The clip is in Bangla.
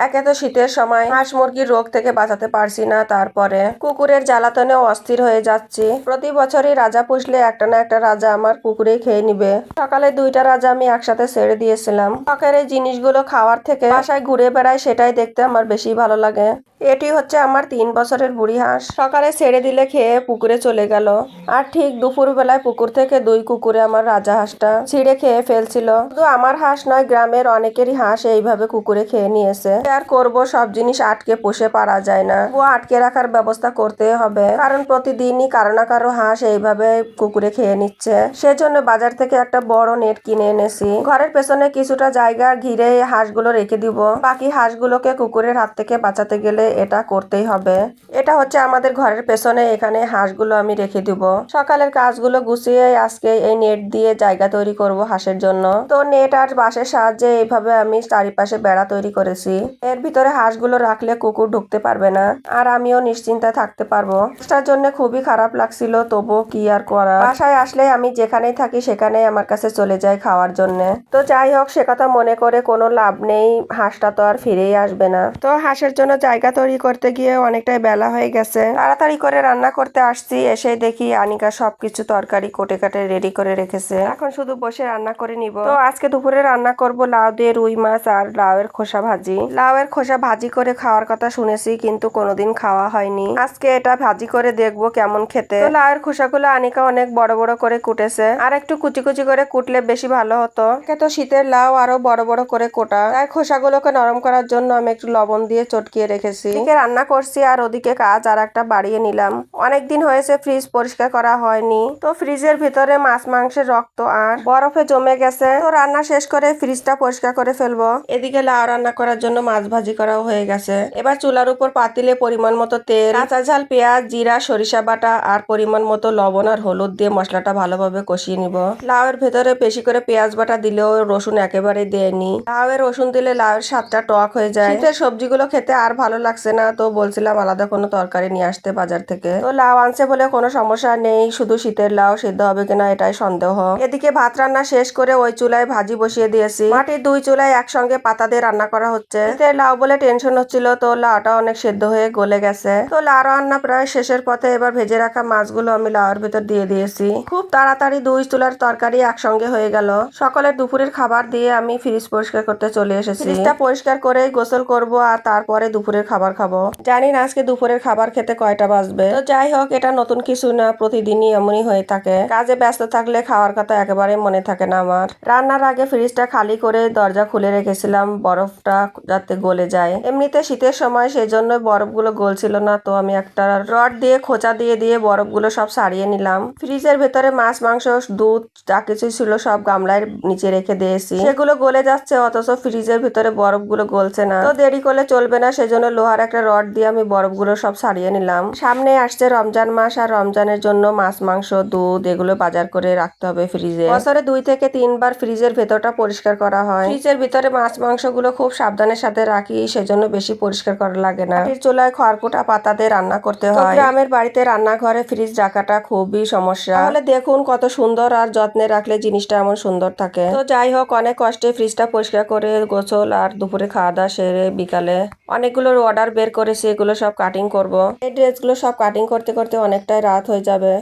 একে তো শীতের সময় হাঁস মুরগির রোগ থেকে বাঁচাতে পারছি না, তারপরে কুকুরের জ্বালাতনে অস্থির হয়ে যাচ্ছি। প্রতি বছরই রাজা পুষলে একটা না একটা রাজা আমার কুকুরেই খেয়ে নিবে। সকালে 2টা রাজা আমি একসাথে ছেড়ে দিয়েছিলাম। শখের এই জিনিসগুলো খাওয়ার থেকে বাসায় ঘুরে বেড়ায়, সেটাই দেখতে আমার বেশি ভালো লাগে। এটি হচ্ছে আমার 3 বছরের বুড়ি হাঁস। সকালে ছেড়ে দিলে খেয়ে পুকুরে চলে গেল, আর ঠিক দুপুর বেলায় পুকুর থেকে 2 কুকুরে আমার রাজা হাঁসটা ছিঁড়ে খেয়ে ফেলছিল। শুধু আমার হাঁস নয়, গ্রামের অনেকেরই হাঁস এইভাবে কুকুরে খেয়ে নিয়েছে। আর করব, সব জিনিস আটকে পুষে পারা যায় না, ও আটকে রাখার ব্যবস্থা করতে হবে, কারণ প্রতিদিনই কারো না কারো হাঁস এইভাবে কুকুরে খেয়ে নিচ্ছে। সেজন্য বাজার থেকে একটা বড় নেট কিনে এনেছি। ঘরের পেছনে কিছুটা জায়গা ঘিরে হাঁসগুলো রেখে দিব। বাকি হাঁসগুলোকে কুকুরের হাত থেকে বাঁচাতে গেলে এটা করতেই হবে। এটা হচ্ছে আমাদের ঘরের পেছনে, এখানে হাঁসগুলো আমি রেখে দিব। সকালের কাজগুলো গুছিয়ে আজকে এই নেট দিয়ে জায়গা তৈরি করব হাঁসের জন্য। তো নেট আর বাঁশের সাহায্যে এইভাবে আমি চারিপাশে বেড়া তৈরি করেছি। এর ভিতরে হাঁসগুলো রাখলে কুকুর ঢুকতে পারবে না, আর আমিও নিশ্চিন্তে থাকতে পারবো। হাঁসটার জন্য খুবই খারাপ লাগছিল, তবু কি আর করা। বাসায় আসলে আমি যেখানেই থাকি সেখানেই আমার কাছে চলে যায় খাওয়ার জন্য। তো যাই হোক, সে কথা মনে করে কোনো লাভ নেই, হাঁসটা তো আর ফিরেই আসবে না। তো হাঁসের জন্য জায়গা তৈরি করতে গিয়ে অনেকটাই বেলা হয়ে গেছে। তাড়াতাড়ি করে রান্না করতে আসছি, এসে দেখি আনিকা সবকিছু তরকারি কোটে কাটে রেডি করে রেখেছে। এখন শুধু বসে রান্না করে নিব। তো আজকে দুপুরে রান্না করব লাউ দিয়ে রুই মাছ আর লাউয়ের খোসা ভাজি। লাউয়ের খোসা ভাজি করে খাওয়ার কথা শুনেছি, কিন্তু কোনোদিন খাওয়া হয়নি। আজকে এটা ভাজি করে দেখবো কেমন খেতে। তো লাউয়ের খোসাগুলো আনিকা অনেক বড় বড় করে কুটেছে, আর একটু কুচি কুচি করে কুটলে বেশি ভালো হতো। তো শীতের লাউ আরো বড় বড় করে কোটা, তাই খোসাগুলোকে নরম করার জন্য আমি একটু লবণ দিয়ে চটকিয়ে রেখেছি। এদিকে রান্না করছি আর ওদিকে কাজ আর একটা বাড়িয়ে নিলাম। অনেকদিন হয়েছে ফ্রিজ পরিষ্কার করা হয়নি, তো ফ্রিজের ভিতরে মাছ মাংসের রক্ত আর বরফে জমে গেছে। তো রান্না শেষ করে ফ্রিজটা পরিষ্কার করে ফেলবো। এদিকে লাউ রান্না করার জন্য মাছ ভাজি করাও হয়ে গেছে। এবার চুলার উপর পাতিলে পরিমাণ মতো তেল, কাঁচা ঝাল, পেঁয়াজ, জিরা, সরিষা বাটা আর পরিমাণ মতো লবণ আর হলুদ দিয়ে মশলাটা ভালোভাবে কষিয়ে নিব। লাউয়ের ভেতরে বেশি করে পেঁয়াজ বাটা দিলেও রসুন একেবারে দেয়নি। লাউয়ের রসুন দিলে লাউয়ের স্বাদটা টক হয়ে যায়। শীতের সবজিগুলো খেতে আর ভালো লাগছে না, তো বলছিলাম আলাদা কোনো তরকারি নিয়ে আসতে বাজার থেকে। তো লাউ আনছে বলে কোনো সমস্যা নেই, শুধু শীতের লাউ সিদ্ধ হবে কিনা এটাই সন্দেহ। এদিকে ভাত রান্না শেষ করে ওই চুলায় ভাজি বসিয়ে দিয়েছি। মাটির 2 চুলায় একসঙ্গে পাতা দিয়ে রান্না করা হচ্ছে। শীতের লাউ বলে টেনশন হচ্ছিল, তো লাউটা অনেক সেদ্ধ হয়ে গলে গেছে। তো লাউ রান্না প্রায় শেষের পথে। এবার ভেজে রাখা মাছগুলো আমি লাউয়ের ভেতর দিয়ে দিয়েছি। খুব তাড়াতাড়ি 2 চুলার তরকারি একসঙ্গে হয়ে গেল। সকালের দুপুরের খাবার দিয়ে আমি ফ্রিজ পরিষ্কার করতে চলে এসেছি। ফ্রিজটা পরিষ্কার করে গোসল করব আর তারপরে দুপুরের খাবার খাবো। জানি না আজকে দুপুরের খাবার খেতে কয়টা বাজবে। তো যাই হোক, এটা নতুন কিছু না, প্রতিদিনই এমনই হয়ে থাকে। কাজে ব্যস্ত থাকলে খাওয়ার কথা একেবারে মনে থাকে না আমার। রান্নার আগে ফ্রিজটা খালি করে দরজা খুলে রেখেছিলাম বরফটা যাতে গলে যায়। এমনিতে শীতের সময় সেজন্য বরফগুলো গলছিল না, তো আমি একটা রড দিয়ে খোঁচা দিয়ে দিয়ে বরফগুলো সব সারিয়ে নিলাম। ফ্রিজের ভেতরে মাছ, মাংস, দুধ যা কিছু ছিল সব গামলার নিচে রেখে দিয়েছি। সেগুলো গলে যাচ্ছে, অথচ ফ্রিজের ভিতরে বরফগুলো গলছে না। তো দেরি করলে চলবে না, সেজন্য লোহার একটা রড দিয়ে আমি বরফগুলো সব সারিয়ে নিলাম। সামনে আসছে রমজান মাস, আর রমজানের জন্য মাছ, মাংস, দুধ এগুলো বাজার করে রাখতে হবে ফ্রিজে। বছরে 2 থেকে 3 বার ফ্রিজের ভেতরটা পরিষ্কার করা হয়। ফ্রিজের ভিতরে মাছ মাংসগুলো খুব সাবধানের সাথে রাখি, সেজন্য বেশি পরিষ্কার করা লাগে না। চুলায় খড়কুটা পাতা দিয়ে রান্না করতে হয়। গ্রামের বাড়িতে রান্নাঘরে ফ্রিজ রাখাটা খুবই সমস্যা। তাহলে দেখুন কত সুন্দর, আর যত্নে রাখলে জিনিসটা এমন সুন্দর থাকে। তো যাই হোক, অনেক কষ্টে ফ্রিজটা পরিষ্কার করে গোসল আর দুপুরে খাওয়া দাওয়া সেরে বিকালে অনেকগুলো অর্ডার বের করেছি, এগুলো সব কাটিং করব। এই ড্রেসগুলো সব কাটিং করতে করতে অনেকটাই রাত হয়ে যাবে।